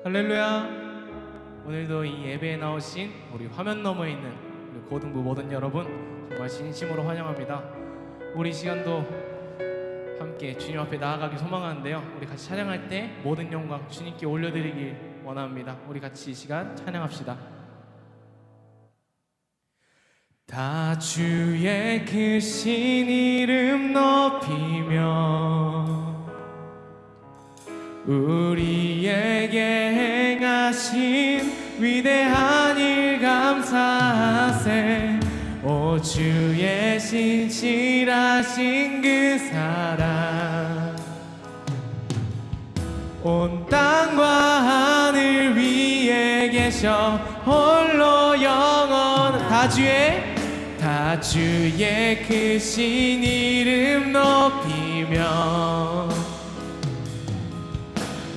할렐루야. 오늘도 이 예배에 나오신 우리 화면 너머에 있는 우리 고등부 모든 여러분 정말 진심으로 환영합니다. 우리 시간도 함께 주님 앞에 나아가길 소망하는데요, 우리 같이 찬양할 때 모든 영광 주님께 올려드리길 원합니다. 우리 같이 이 시간 찬양합시다. 다 주의 크신 이름 높이며 우리에게 행하신 위대한 일 감사하세. 오 주의 신실하신 그 사랑 온 땅과 하늘 위에 계셔 홀로 영원. 다 주의 크신 이름 높이며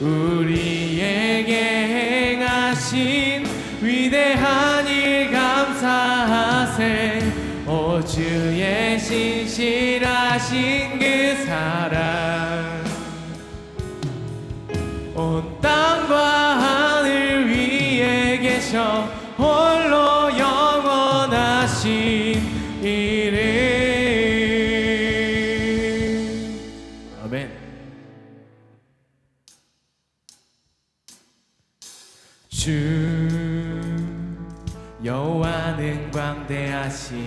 우리에게 행하신 위대한 일 감사하세. 오 주의 신실하신 그 사랑 온 땅과 하늘 위에 계셔 홀로 영원하신 이름. 아멘. 주 여호와는 광대하시도다.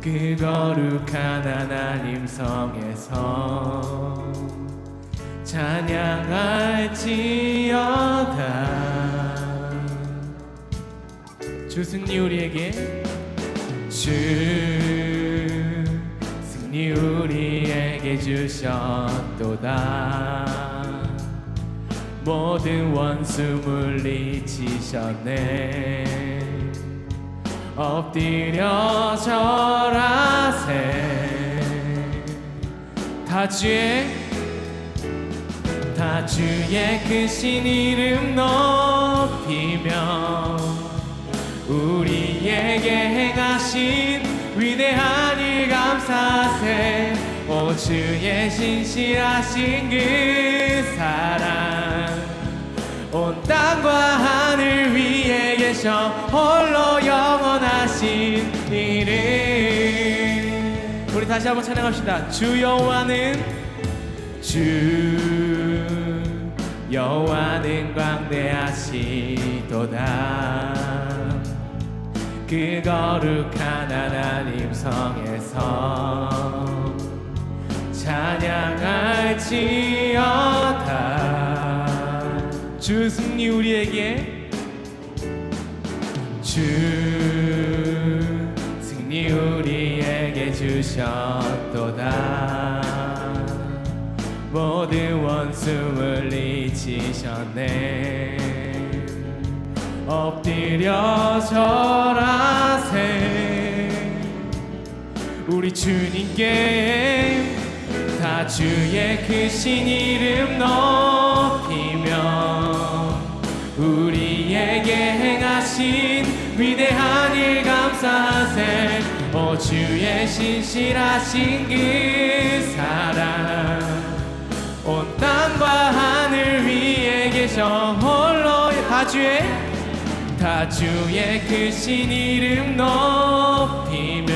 그 거룩한 하나님 성에서 찬양할지어다. 주 승리 우리에게, 주 승리 우리에게 주셨도다. 모든 원수 물리치셨네. 엎드려 절하세. 다 주의 크신 이름 높이며 우리에게 행하신 위대한 일 감사세. 오 주의 신실하신 그 사랑 온 땅과 하늘 위에 계셔 홀로 영원하신 이름. 우리 다시 한번 찬양합시다. 주 여호와는 광대하시도다. 그 거룩한 하나님 성에서 찬양할지어다. 주 승리 우리에게, 주 승리 우리에게 주셨도다. 모든 원수 물리치셨네. 엎드려 절하세. 우리 주님께 다 주의 크신 이름 높이며 우리에게 행하신 위대한 일 감사세. 오 주의 신실하신 그 사랑 온 땅과 하늘 위에 계셔 홀로. 다 주의 크신 이름 높이며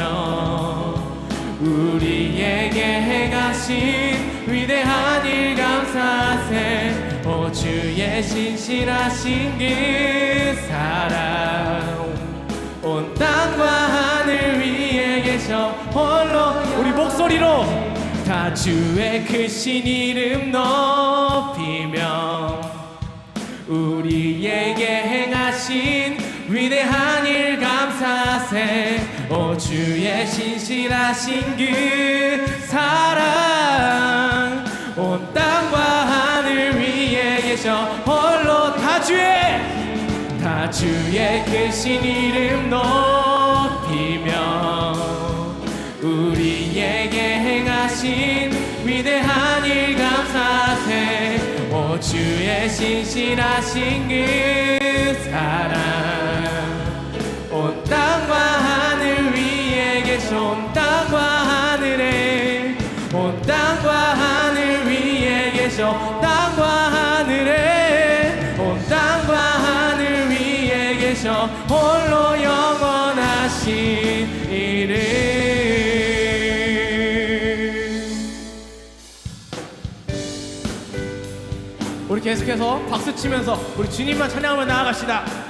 우리에게 행하신 위대한 일 감사세. 오 주의 신실하신 그 사랑 온 땅과 하늘 위에 계셔 홀로. 우리 목소리로 다 주의 크신 이름 높이며 우리에게 행하신 위대한 일 감사세. 오 주의 신실하신 그 사랑 온 땅과 하늘 위에 계셔 홀로. 다 주의 크신 이름 높이며 우리에게 행하신 위대한 일 감사세. 오 주의 신실하신 그 사랑 온 땅과 하늘 위에 계셔. 온 땅과 하늘에, 온 땅과 하늘 위에 계셔 계셔 땅과 하늘에 온 땅과 하늘 위에 계셔 홀로 영원하신 이름. 우리 계속해서 박수 치면서 우리 주님만 찬양하며 나아갑시다.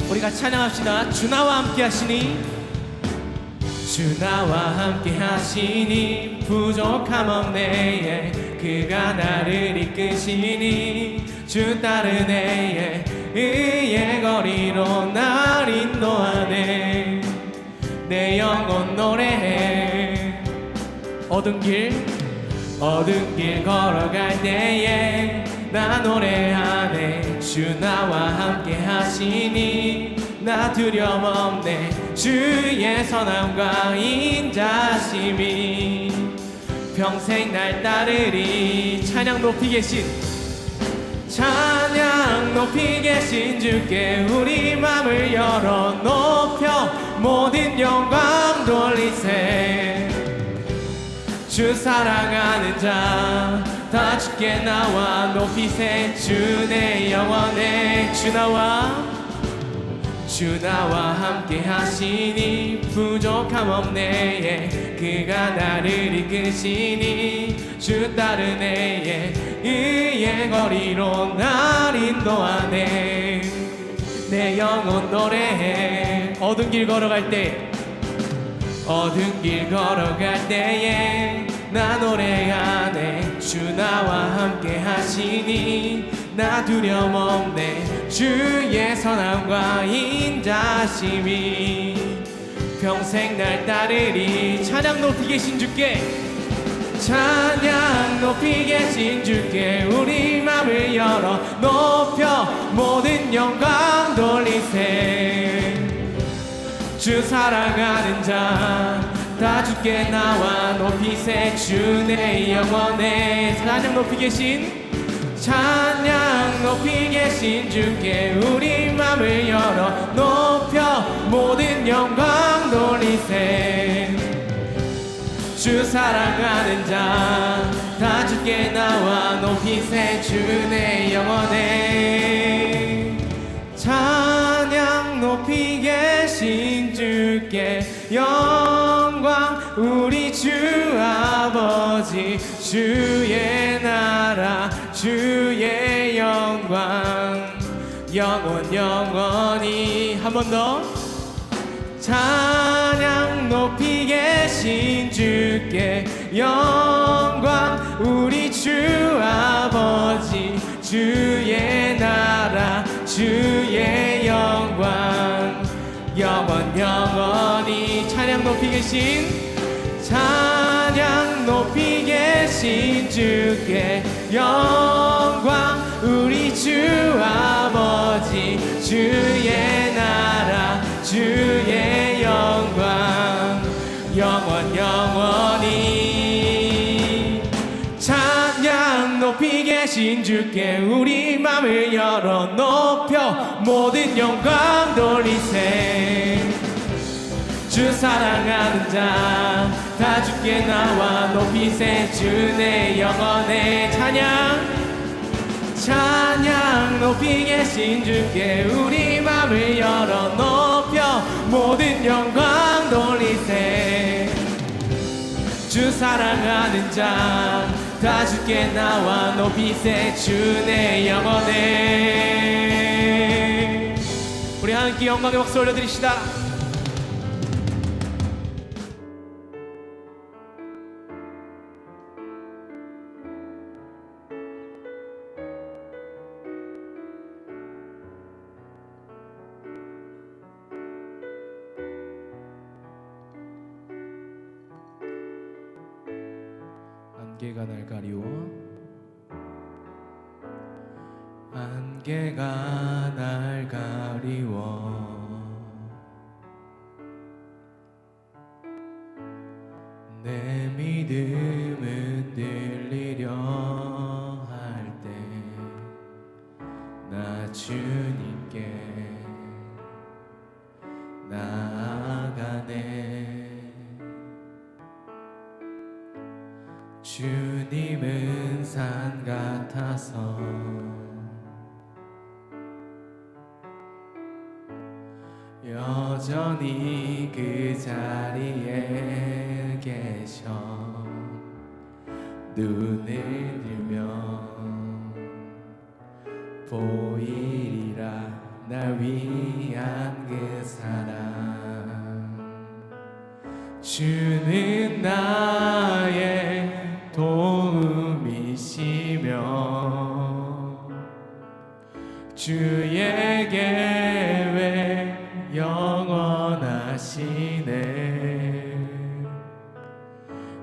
우리 같이 찬양합시다. 주 나와 함께 하시니 주 나와 함께 하시니 부족함 없네. 그가 나를 이끄시니 주 따르네. 의의 거리로 날 인도하네. 내 영혼 노래해. 어두운 길 걸어갈 때에 나 노래하네. 주 나와 함께 하시니 나 두려움 없네. 주의 선함과 인자심이 평생 날 따르리. 찬양 높이 계신 찬양 높이 계신 주께 우리 맘을 열어 높여 모든 영광 돌리세. 주 사랑하는 자 다 주께 나와 높이세. 주 내 영혼에 주 나와 함께 하시니 부족함 없네. 그가 나를 이끄시니 주 따르네. 의의 거리로 날 인도하네. 내 영혼 노래해. 어두운 길 걸어갈 때에 나 노래하네. 주 나와 함께 하시니 나 두려움 없네. 주의 선함과 인자심이 평생 날 따르리. 찬양 높이 계신 주께 찬양 높이 계신 주께 우리 맘을 열어 높여 모든 영광 돌리세. 주 사랑하는 자 다 주께 나와 높이세. 주 내 영혼에 찬양 높이 계신 주께 우리 맘을 열어 높여 모든 영광 돌리세. 주 사랑하는 자 다 주께 나와 높이세. 주 내 영혼에 찬양 높이 계신 주께 영광 우리 주 아버지. 주의 나라 주의 영광 영원히. 한 번 더 찬양 높이 계신 주께 영광 우리 주 아버지. 주의 나라 주의 영광 영원히. 찬양 높이 계신 주께 영광 우리 주 아버지. 주의 나라 주의 영광 영원히. 찬양 높이 계신 주께 우리 맘을 열어 높여 모든 영광 돌리세. 주 사랑하는 자 다 주께 나와 높이세. 주 내 영혼에 찬양 높이 계신 주께 우리 맘을 열어 높여 모든 영광 돌리세. 주 사랑하는 자 다 주께 나와 높이세. 주 내 영혼에. 우리 함께 영광의 박수 올려드립시다. 안개가 날 가리워 안개가 날 가리워 내 믿음은 들리려 할 때 나 주님께 같아서 여전히 그 자리에 계셔 눈을 들면 보이리라 날 위한 그 사랑 주는 나의 도움이시며 주의 계획 영원하시네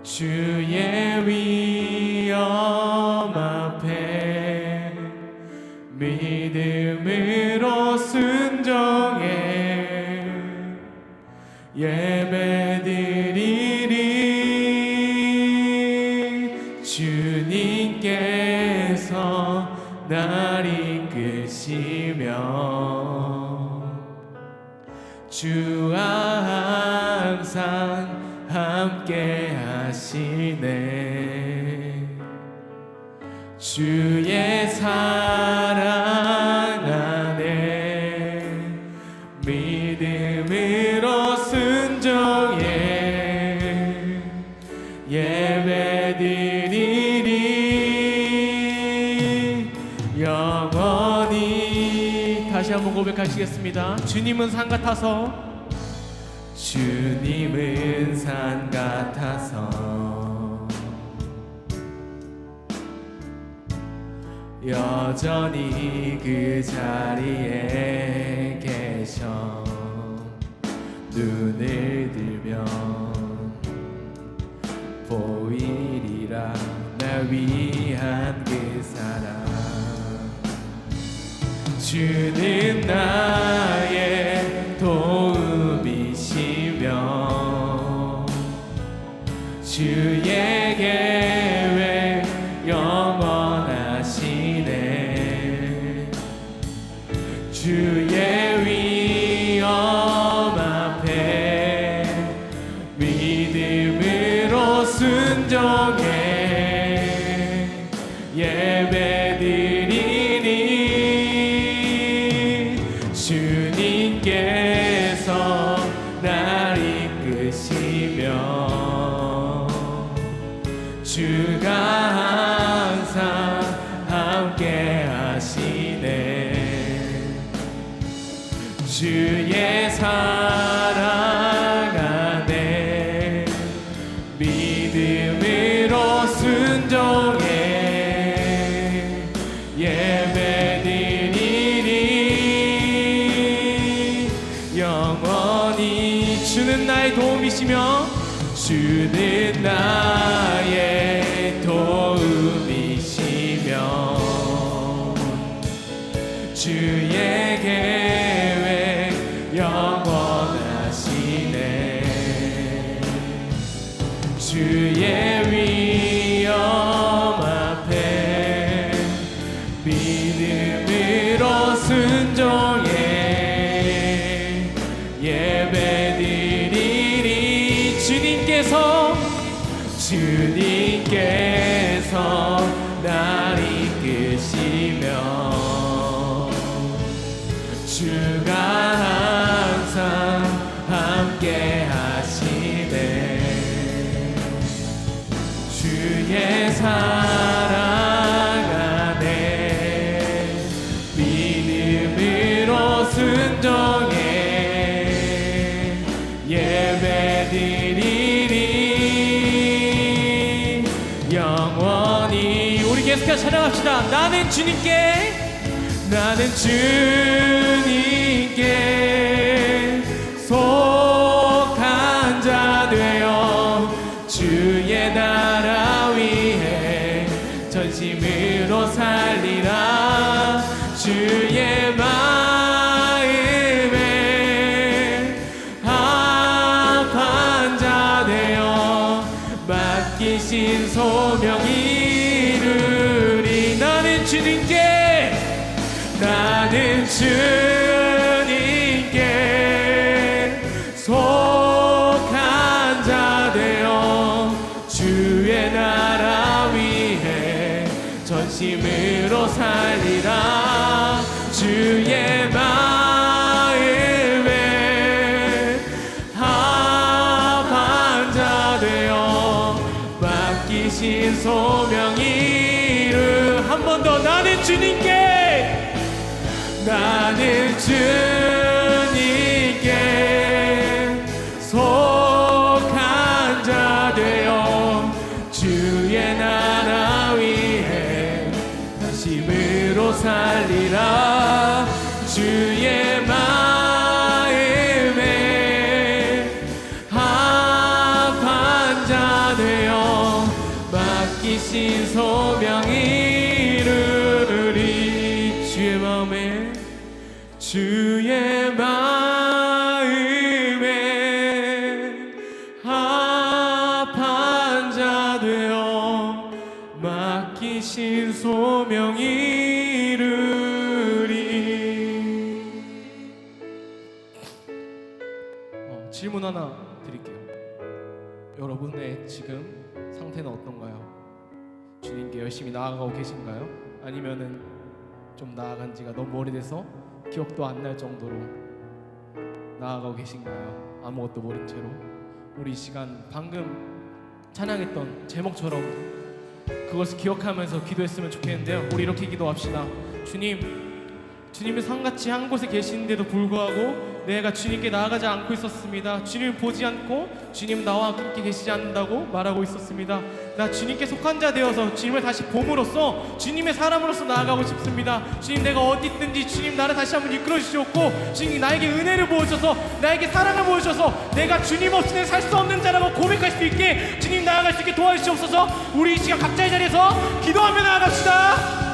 주의 위엄 앞에 믿음으로 순종해 예배드리리 주님께서 날 이끄시며 주와 항상 함께 하시네 주의 사랑 안에 믿음으로 순종해 예배드리리 영원히 다시 한번 고백하시겠습니다. 주님은 산 같아서 주님은 산 같아서 여전히 그 자리에 계셔 눈을 들면 보이리라 날 위한 그 사랑 주는 나의 도움이시며 주의 계획 영원하시네 주의 위엄 앞에 믿음으로 순종해 예배드리리 주님께서 날 이끄시며 주가 항상 함께 하시네 주의 사랑 안에 믿음으로 순종해 예배드리리 영원히 주는 나의 도움이시며 주는 나의 도움이시며 주의 계획 영원하시네 주의 위엄 앞에 믿음으로 순종해 예배드리리 주님께서 날 이끄시며 주가 항상 함께 하시네 주의 사랑 안에 믿음으로 순종해 예배드리리 영원히 우리 계속해서 찬양합시다. 나는 주님께 속한 자 되어 주의 나라 위해 전심으로 살리라 주의 마음에 합한 자 되어 맡기신 소명 이루리 나는 주님께 속한 자 되어 주의 나라 위해 전심 소명 이루. 한 번 더. 나는 주님께 속한 자 되어 주의 나라 위에 다짐으로 살리라. 주의 마음에 합한 자 되어 맡기신 소명 이루리. 주의 마음에 합한 자 되어 맡기신 소명 이루리. 질문 하나 드릴게요. 여러분의 지금 상태는 어떤가요? 주님께 열심히 나아가고 계신가요? 아니면은 좀 나아간 지가 너무 오래돼서 기억도 안 날 정도로 나아가고 계신가요? 아무것도 모른 채로. 우리 이 시간 방금 찬양했던 제목처럼 그것을 기억하면서 기도했으면 좋겠는데요. 우리 이렇게 기도합시다. 주님이 산같이 한 곳에 계시는데도 불구하고 내가 주님께 나아가지 않고 있었습니다. 주님을 보지 않고 주님 나와 함께 계시지 않는다고 말하고 있었습니다. 나 주님께 속한 자 되어서 주님을 다시 봄으로써 주님의 사람으로서 나아가고 싶습니다. 주님, 내가 어디 있든지 주님 나를 다시 한번 이끌어 주시옵고, 주님 나에게 은혜를 부어주셔서 나에게 사랑을 부어주셔서 내가 주님 없이는 살 수 없는 자라고 고백할 수 있게 주님 나아갈 수 있게 도와주시옵소서. 우리 이 시간 각자의 자리에서 기도하며 나아갑시다.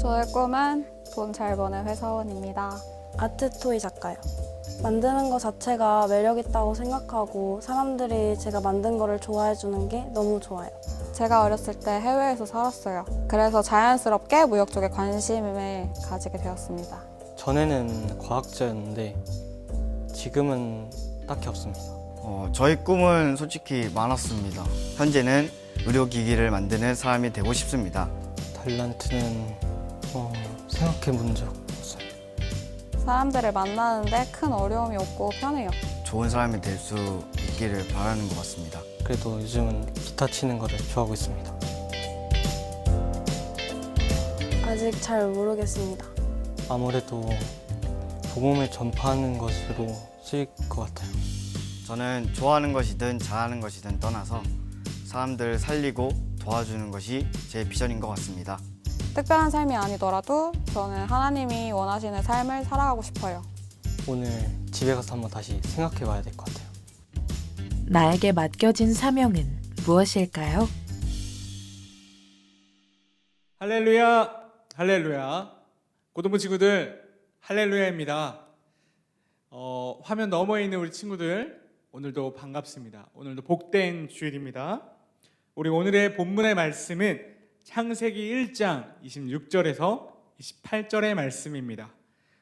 저의 꿈은 돈 잘 버는 회사원입니다. 아트토이 작가요. 만드는 것 자체가 매력있다고 생각하고 사람들이 제가 만든 거를 좋아해 주는 게 너무 좋아요. 제가 어렸을 때 해외에서 살았어요. 그래서 자연스럽게 무역 쪽에 관심을 가지게 되었습니다. 전에는 과학자였는데 지금은 딱히 없습니다. 저희 꿈은 솔직히 많았습니다. 현재는 의료기기를 만드는 사람이 되고 싶습니다. 탤런트는 생각해 본 적 없어요. 사람들을 만나는데 큰 어려움이 없고 편해요. 좋은 사람이 될 수 있기를 바라는 것 같습니다. 그래도 요즘은 기타 치는 거를 좋아하고 있습니다. 아직 잘 모르겠습니다. 아무래도 복음을 전파하는 것으로 쓰일 것 같아요. 저는 좋아하는 것이든 잘하는 것이든 떠나서 사람들을 살리고 도와주는 것이 제 비전인 것 같습니다. 특별한 삶이 아니더라도 저는 하나님이 원하시는 삶을 살아가고 싶어요. 오늘 집에 가서 한번 다시 생각해 봐야 될 것 같아요. 나에게 맡겨진 사명은 무엇일까요? 할렐루야, 할렐루야. 고등부 친구들, 할렐루야입니다. 화면 너머에 있는 우리 친구들, 오늘도 반갑습니다. 오늘도 복된 주일입니다. 우리 오늘의 본문의 말씀은 창세기 1장 26절에서 28절의 말씀입니다.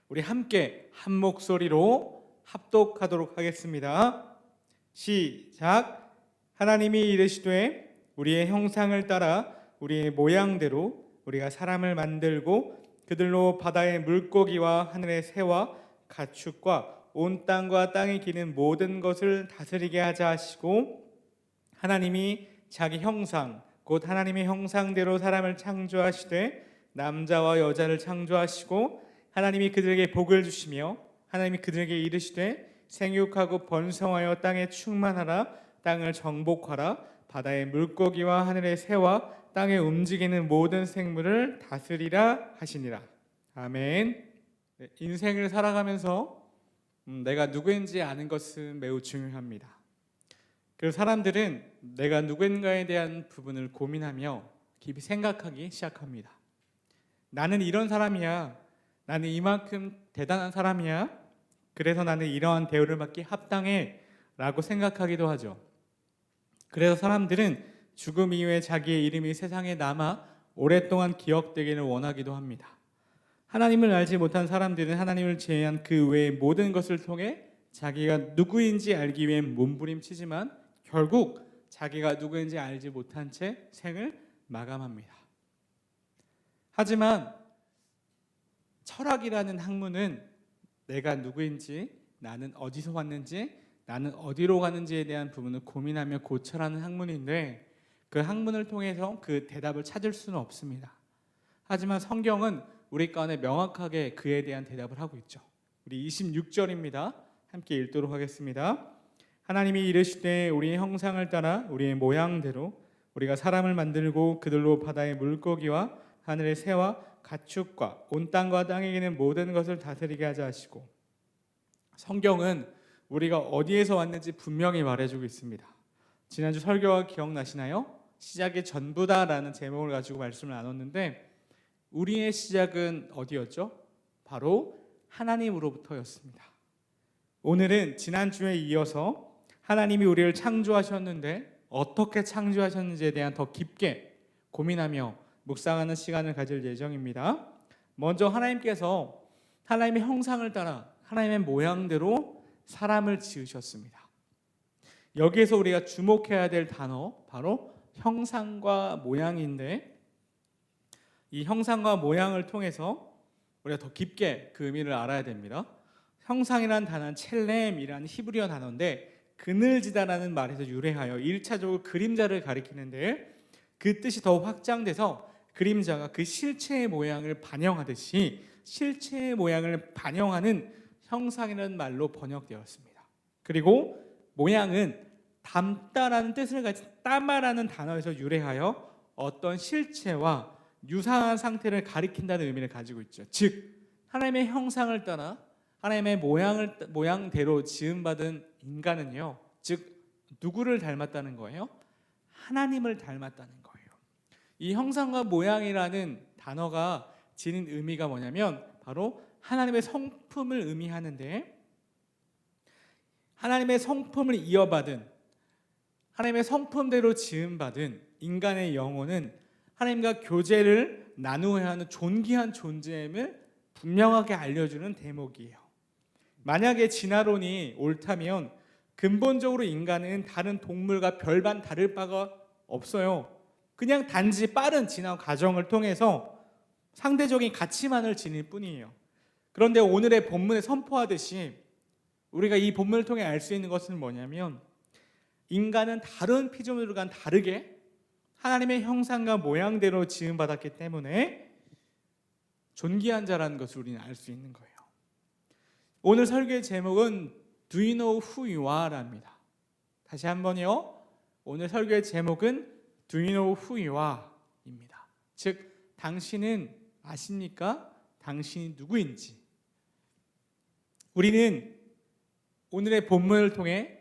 우리 함께 한 목소리로 합독하도록 하겠습니다. 시작. 하나님이 이르시되 우리의 형상을 따라 우리의 모양대로 우리가 사람을 만들고 그들로 바다의 물고기와 하늘의 새와 가축과 온 땅과 땅에 기는 모든 것을 다스리게 하자 하시고, 하나님이 자기 형상 곧 하나님의 형상대로 사람을 창조하시되 남자와 여자를 창조하시고 하나님이 그들에게 복을 주시며 하나님이 그들에게 이르시되 생육하고 번성하여 땅에 충만하라 땅을 정복하라 바다의 물고기와 하늘의 새와 땅에 움직이는 모든 생물을 다스리라 하시니라. 아멘. 네, 인생을 살아가면서 내가 누구인지 아는 것은 매우 중요합니다. 그리고 사람들은 내가 누구인가에 대한 부분을 고민하며 깊이 생각하기 시작합니다. 나는 이런 사람이야. 나는 이만큼 대단한 사람이야. 그래서 나는 이러한 대우를 받기 합당해 라고 생각하기도 하죠. 그래서 사람들은 죽음 이후에 자기의 이름이 세상에 남아 오랫동안 기억되기를 원하기도 합니다. 하나님을 알지 못한 사람들은 하나님을 제외한 그 외의 모든 것을 통해 자기가 누구인지 알기 위해 몸부림치지만 결국 자기가 누구인지 알지 못한 채 생을 마감합니다. 하지만 철학이라는 학문은 내가 누구인지, 나는 어디서 왔는지, 나는 어디로 가는지에 대한 부분을 고민하며 고찰하는 학문인데 그 학문을 통해서 그 대답을 찾을 수는 없습니다. 하지만 성경은 우리 가운데 명확하게 그에 대한 대답을 하고 있죠. 우리 26절입니다. 함께 읽도록 하겠습니다. 하나님이 이르시되 우리의 형상을 따라 우리의 모양대로 우리가 사람을 만들고 그들로 바다의 물고기와 하늘의 새와 가축과 온 땅과 땅에 있는 모든 것을 다스리게 하자 하시고, 성경은 우리가 어디에서 왔는지 분명히 말해주고 있습니다. 지난주 설교가 기억나시나요? 시작이 전부다라는 제목을 가지고 말씀을 나눴는데 우리의 시작은 어디였죠? 바로 하나님으로부터였습니다. 오늘은 지난주에 이어서 하나님이 우리를 창조하셨는데 어떻게 창조하셨는지에 대한 더 깊게 고민하며 묵상하는 시간을 가질 예정입니다. 먼저 하나님께서 하나님의 형상을 따라 하나님의 모양대로 사람을 지으셨습니다. 여기에서 우리가 주목해야 될 단어 바로 형상과 모양인데 이 형상과 모양을 통해서 우리가 더 깊게 그 의미를 알아야 됩니다. 형상이라는 단어는 첼렘이라는 히브리어 단어인데 그늘지다라는 말에서 유래하여 1차적으로 그림자를 가리키는데 그 뜻이 더 확장돼서 그림자가 그 실체의 모양을 반영하듯이 실체의 모양을 반영하는 형상이라는 말로 번역되었습니다. 그리고 모양은 닮다라는 뜻을 가진 따마라는 단어에서 유래하여 어떤 실체와 유사한 상태를 가리킨다는 의미를 가지고 있죠. 즉 하나님의 형상을 따라 하나님의 모양대로 지음받은 인간은요, 즉 누구를 닮았다는 거예요? 하나님을 닮았다는 거예요. 이 형상과 모양이라는 단어가 지닌 의미가 뭐냐면 바로 하나님의 성품을 의미하는데, 하나님의 성품을 이어받은, 하나님의 성품대로 지음받은 인간의 영혼은 하나님과 교제를 나누어야 하는 존귀한 존재임을 분명하게 알려주는 대목이에요. 만약에 진화론이 옳다면 근본적으로 인간은 다른 동물과 별반 다를 바가 없어요. 그냥 단지 빠른 진화 과정을 통해서 상대적인 가치만을 지닐 뿐이에요. 그런데 오늘의 본문에 선포하듯이 우리가 이 본문을 통해 알 수 있는 것은 뭐냐면 인간은 다른 피조물과 다르게 하나님의 형상과 모양대로 지음받았기 때문에 존귀한 자라는 것을 우리는 알 수 있는 거예요. 오늘 설교의 제목은 Do you know who you are? 입니다. 다시 한번요. 오늘 설교의 제목은 Do you know who you are? 입니다. 즉 당신은 아십니까? 당신이 누구인지. 우리는 오늘의 본문을 통해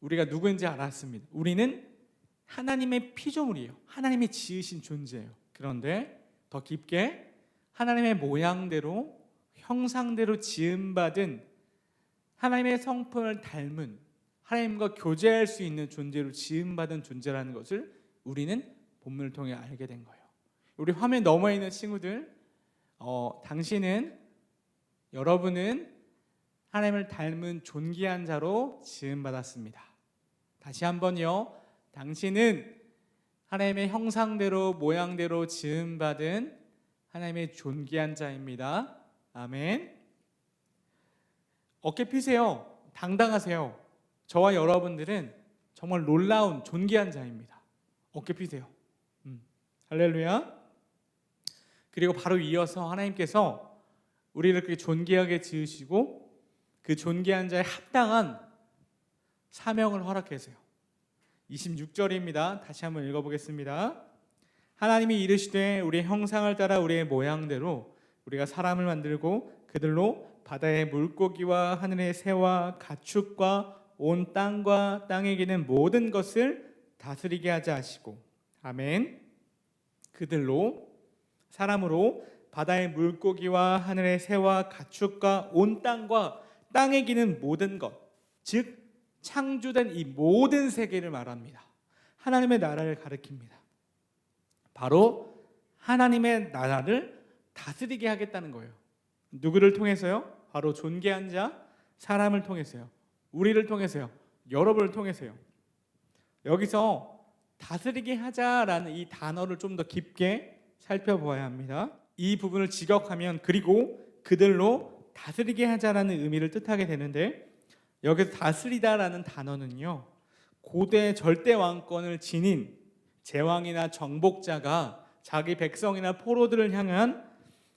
우리가 누구인지 알았습니다. 우리는 하나님의 피조물이에요. 하나님이 지으신 존재예요. 그런데 더 깊게 하나님의 모양대로 형상대로 지음받은 하나님의 성품을 닮은 하나님과 교제할 수 있는 존재로 지음받은 존재라는 것을 우리는 본문을 통해 알게 된 거예요. 우리 화면 너머에 있는 친구들, 여러분은 하나님을 닮은 존귀한 자로 지음받았습니다. 다시 한번요. 당신은 하나님의 형상대로 모양대로 지음받은 하나님의 존귀한 자입니다. 아멘. 어깨 피세요. 당당하세요. 저와 여러분들은 정말 놀라운 존귀한 자입니다. 어깨 피세요. 할렐루야. 그리고 바로 이어서 하나님께서 우리를 그렇게 존귀하게 지으시고 그 존귀한 자에 합당한 사명을 허락하세요. 26절입니다. 다시 한번 읽어보겠습니다. 하나님이 이르시되 우리의 형상을 따라 우리의 모양대로 우리가 사람을 만들고 그들로 바다의 물고기와 하늘의 새와 가축과 온 땅과 땅에 기는 모든 것을 다스리게 하자 하시고 아멘. 그들로 사람으로 바다의 물고기와 하늘의 새와 가축과 온 땅과 땅에 기는 모든 것, 즉 창조된 이 모든 세계를 말합니다. 하나님의 나라를 가리킵니다. 바로 하나님의 나라를 다스리게 하겠다는 거예요. 누구를 통해서요? 바로 존귀한 자, 사람을 통해서요. 우리를 통해서요. 여러분을 통해서요. 여기서 다스리게 하자라는 이 단어를 좀 더 깊게 살펴보아야 합니다. 이 부분을 직역하면 그리고 그들로 다스리게 하자라는 의미를 뜻하게 되는데 여기서 다스리다라는 단어는요. 고대 절대 왕권을 지닌 제왕이나 정복자가 자기 백성이나 포로들을 향한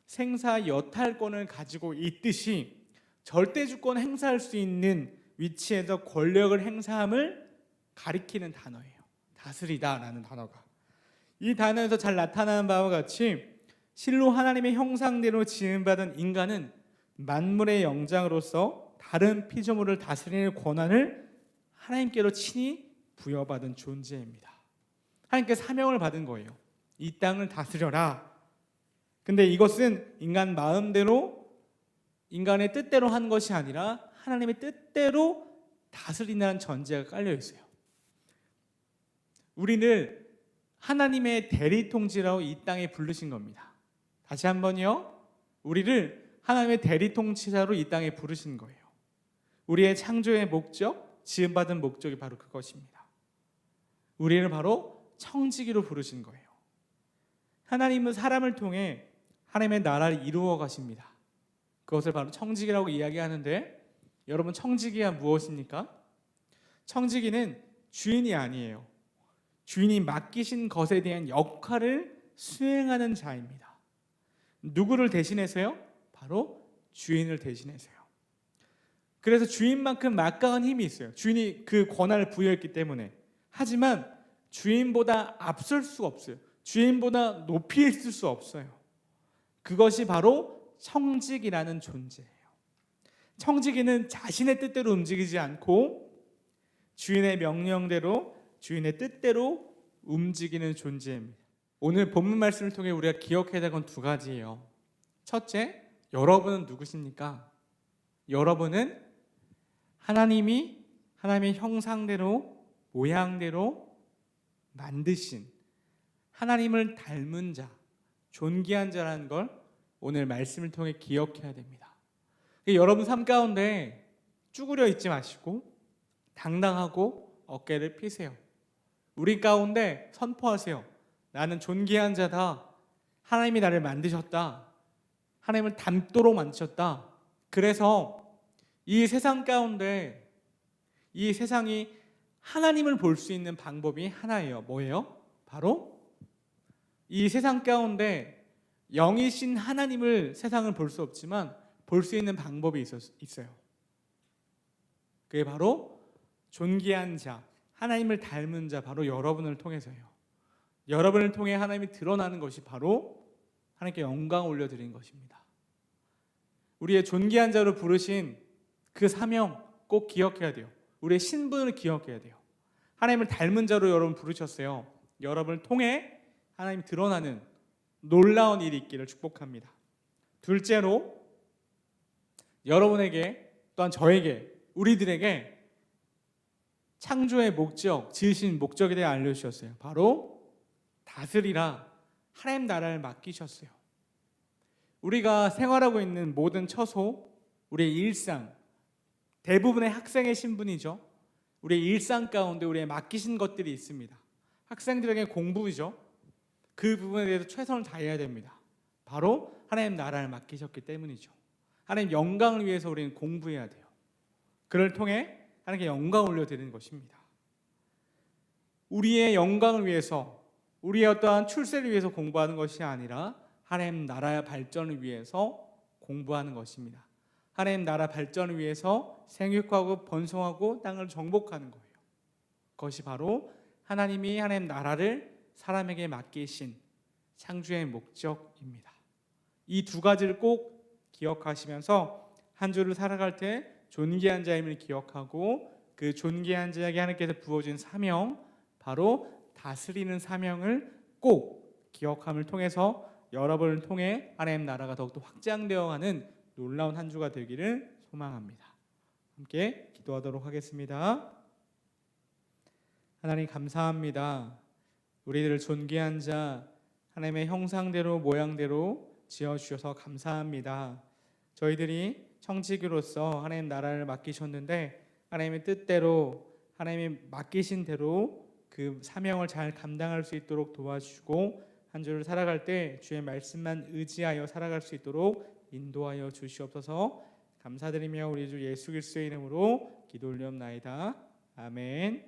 생사 여탈권을 가지고 있듯이 절대주권 행사할 수 있는 위치에서 권력을 행사함을 가리키는 단어예요. 다스리다라는 단어가. 이 단어에서 잘 나타나는 바와 같이 실로 하나님의 형상대로 지음받은 인간은 만물의 영장으로서 다른 피조물을 다스리는 권한을 하나님께로 친히 부여받은 존재입니다. 하나님께 사명을 받은 거예요. 이 땅을 다스려라. 근데 이것은 인간 마음대로 인간의 뜻대로 한 것이 아니라 하나님의 뜻대로 다스린다는 전제가 깔려 있어요. 우리를 하나님의 대리통치라고 이 땅에 부르신 겁니다. 다시 한번요. 우리를 하나님의 대리통치자로 이 땅에 부르신 거예요. 우리의 창조의 목적, 지음받은 목적이 바로 그것입니다. 우리를 바로 청지기로 부르신 거예요. 하나님은 사람을 통해 하나님의 나라를 이루어 가십니다. 그것을 바로 청지기라고 이야기하는데 여러분 청지기가 무엇입니까? 청지기는 주인이 아니에요. 주인이 맡기신 것에 대한 역할을 수행하는 자입니다. 누구를 대신해서요? 바로 주인을 대신해서요. 그래서 주인만큼 막강한 힘이 있어요. 주인이 그 권한을 부여했기 때문에. 하지만 주인보다 앞설 수가 없어요. 주인보다 높이 있을 수 없어요. 그것이 바로 청지기라는 존재예요. 청지기는 자신의 뜻대로 움직이지 않고 주인의 명령대로 주인의 뜻대로 움직이는 존재입니다. 오늘 본문 말씀을 통해 우리가 기억해야 될 건 두 가지예요. 첫째, 여러분은 누구십니까? 여러분은 하나님이 하나님의 형상대로 모양대로 만드신 하나님을 닮은 자, 존귀한 자라는 걸 오늘 말씀을 통해 기억해야 됩니다. 여러분 삶 가운데 쭈그려 있지 마시고 당당하고 어깨를 펴세요. 우리 가운데 선포하세요. 나는 존귀한 자다. 하나님이 나를 만드셨다. 하나님을 닮도록 만드셨다. 그래서 이 세상 가운데 이 세상이 하나님을 볼 수 있는 방법이 하나예요. 뭐예요? 바로 이 세상 가운데 영이신 하나님을 세상을 볼 수 없지만 볼 수 있는 방법이 있어요. 그게 바로 존귀한 자, 하나님을 닮은 자, 바로 여러분을 통해서요. 여러분을 통해 하나님이 드러나는 것이 바로 하나님께 영광 올려드린 것입니다. 우리의 존귀한 자로 부르신 그 사명 꼭 기억해야 돼요. 우리의 신분을 기억해야 돼요. 하나님을 닮은 자로 여러분 부르셨어요. 여러분을 통해 하나님이 드러나는 놀라운 일이 있기를 축복합니다. 둘째로 여러분에게 또한 저에게 우리들에게 창조의 목적, 지으신 목적에 대해 알려주셨어요. 바로 다스리라 하나님 나라를 맡기셨어요. 우리가 생활하고 있는 모든 처소, 우리의 일상, 대부분의 학생의 신분이죠. 우리의 일상 가운데 우리의 맡기신 것들이 있습니다. 학생들에게 공부이죠. 그 부분에 대해서 최선을 다해야 됩니다. 바로 하나님 나라를 맡기셨기 때문이죠. 하나님 영광을 위해서 우리는 공부해야 돼요. 그를 통해 하나님께 영광을 올려드리는 것입니다. 우리의 영광을 위해서, 우리의 어떠한 출세를 위해서 공부하는 것이 아니라 하나님 나라의 발전을 위해서 공부하는 것입니다. 하나님 나라 발전을 위해서 생육하고 번성하고 땅을 정복하는 거예요. 그것이 바로 하나님이 하나님 나라를 사람에게 맡기신 창조의 목적입니다. 이 두 가지를 꼭 기억하시면서 한 주를 살아갈 때 존귀한 자임을 기억하고 그 존귀한 자에게 하나님께서 부어준 사명, 바로 다스리는 사명을 꼭 기억함을 통해서 여러분을 통해 하나님 나라가 더욱더 확장되어가는 놀라운 한 주가 되기를 소망합니다. 함께 기도하도록 하겠습니다. 하나님 감사합니다. 우리들을 존귀한 자, 하나님의 형상대로 모양대로 지어주셔서 감사합니다. 저희들이 청지기로서 하나님 나라를 맡기셨는데 하나님의 뜻대로 하나님이 맡기신 대로 그 사명을 잘 감당할 수 있도록 도와주시고 한 주를 살아갈 때 주의 말씀만 의지하여 살아갈 수 있도록 인도하여 주시옵소서. 감사드리며 우리 주 예수 그리스도의 이름으로 기도 올리옵나이다. 아멘.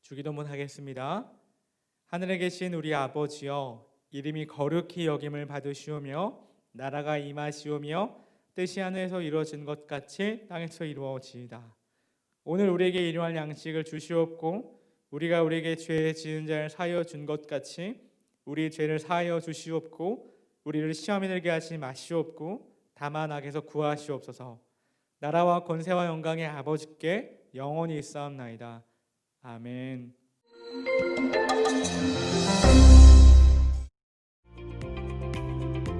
주기도문 하겠습니다. 하늘에 계신 우리 아버지여, 이름이 거룩히 여김을 받으시오며 나라가 임하시오며 뜻이 하늘에서 이루어진 것 같이 땅에서 이루어지이다. 오늘 우리에게 일용할 양식을 주시옵고 우리가 우리에게 죄 지은 자를 사하여 준 것 같이 우리 죄를 사하여 주시옵고 우리를 시험에 들게 하지 마시옵고 다만 악에서 구하시옵소서. 나라와 권세와 영광의 아버지께 영원히 있사옵나이다. 아멘.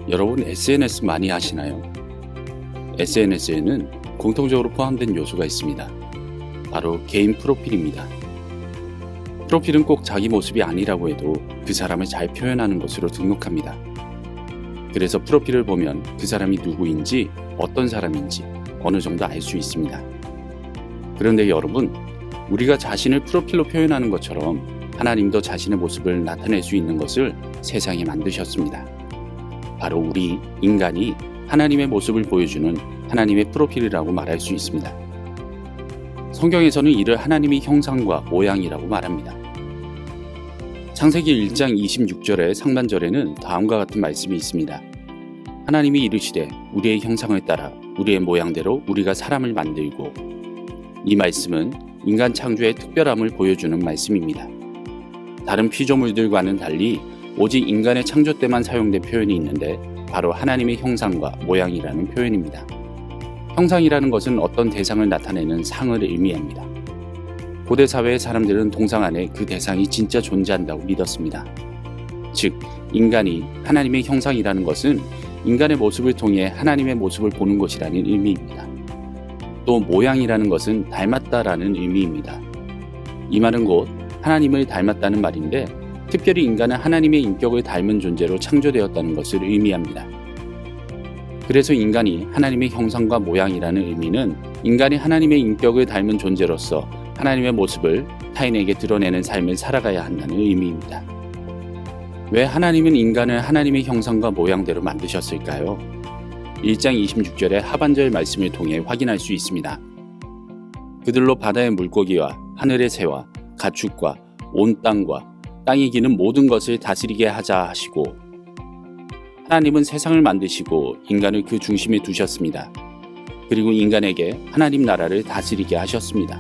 여러분 SNS 많이 하시나요? SNS에는 공통적으로 포함된 요소가 있습니다. 바로 개인 프로필입니다. 프로필은 꼭 자기 모습이 아니라고 해도 그 사람을 잘 표현하는 것으로 등록합니다. 그래서 프로필을 보면 그 사람이 누구인지, 어떤 사람인지 어느 정도 알 수 있습니다. 그런데 여러분, 우리가 자신을 프로필로 표현하는 것처럼 하나님도 자신의 모습을 나타낼 수 있는 것을 세상에 만드셨습니다. 바로 우리 인간이 하나님의 모습을 보여주는 하나님의 프로필이라고 말할 수 있습니다. 성경에서는 이를 하나님의 형상과 모양이라고 말합니다. 창세기 1장 26절의 상반절에는 다음과 같은 말씀이 있습니다. 하나님이 이르시되 우리의 형상을 따라 우리의 모양대로 우리가 사람을 만들고. 이 말씀은 인간 창조의 특별함을 보여주는 말씀입니다. 다른 피조물들과는 달리 오직 인간의 창조 때만 사용된 표현이 있는데 바로 하나님의 형상과 모양이라는 표현입니다. 형상이라는 것은 어떤 대상을 나타내는 상을 의미합니다. 고대 사회의 사람들은 동상 안에 그 대상이 진짜 존재한다고 믿었습니다. 즉, 인간이 하나님의 형상이라는 것은 인간의 모습을 통해 하나님의 모습을 보는 것이라는 의미입니다. 또 모양이라는 것은 닮았다라는 의미입니다. 이 말은 곧 하나님을 닮았다는 말인데 특별히 인간은 하나님의 인격을 닮은 존재로 창조되었다는 것을 의미합니다. 그래서 인간이 하나님의 형상과 모양이라는 의미는 인간이 하나님의 인격을 닮은 존재로서 하나님의 모습을 타인에게 드러내는 삶을 살아가야 한다는 의미입니다. 왜 하나님은 인간을 하나님의 형상과 모양대로 만드셨을까요? 1장 26절의 하반절 말씀을 통해 확인할 수 있습니다. 그들로 바다의 물고기와 하늘의 새와 가축과 온 땅과 땅이 기는 모든 것을 다스리게 하자 하시고, 하나님은 세상을 만드시고 인간을 그 중심에 두셨습니다. 그리고 인간에게 하나님 나라를 다스리게 하셨습니다.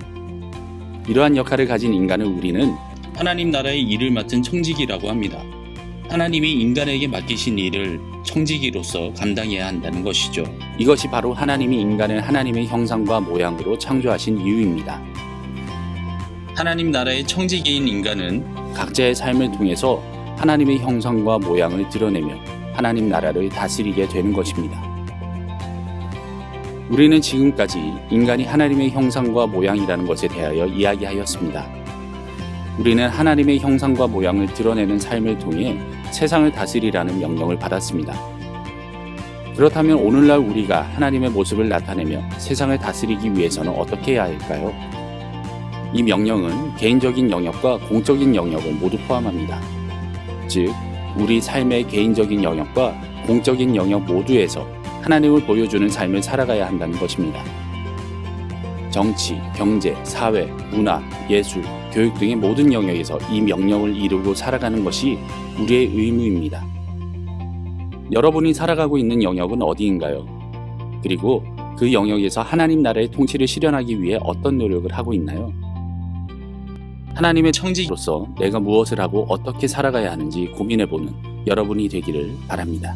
이러한 역할을 가진 인간을 우리는 하나님 나라의 일을 맡은 청지기라고 합니다. 하나님이 인간에게 맡기신 일을 청지기로서 감당해야 한다는 것이죠. 이것이 바로 하나님이 인간을 하나님의 형상과 모양으로 창조하신 이유입니다. 하나님 나라의 청지기인 인간은 각자의 삶을 통해서 하나님의 형상과 모양을 드러내며 하나님 나라를 다스리게 되는 것입니다. 우리는 지금까지 인간이 하나님의 형상과 모양이라는 것에 대하여 이야기하였습니다. 우리는 하나님의 형상과 모양을 드러내는 삶을 통해 세상을 다스리라는 명령을 받았습니다. 그렇다면 오늘날 우리가 하나님의 모습을 나타내며 세상을 다스리기 위해서는 어떻게 해야 할까요? 이 명령은 개인적인 영역과 공적인 영역을 모두 포함합니다. 즉, 우리 삶의 개인적인 영역과 공적인 영역 모두에서 하나님을 보여주는 삶을 살아가야 한다는 것입니다. 정치, 경제, 사회, 문화, 예술, 교육 등의 모든 영역에서 이 명령을 이루고 살아가는 것이 우리의 의무입니다. 여러분이 살아가고 있는 영역은 어디인가요? 그리고 그 영역에서 하나님 나라의 통치를 실현하기 위해 어떤 노력을 하고 있나요? 하나님의 청지기로서 내가 무엇을 하고 어떻게 살아가야 하는지 고민해보는 여러분이 되기를 바랍니다.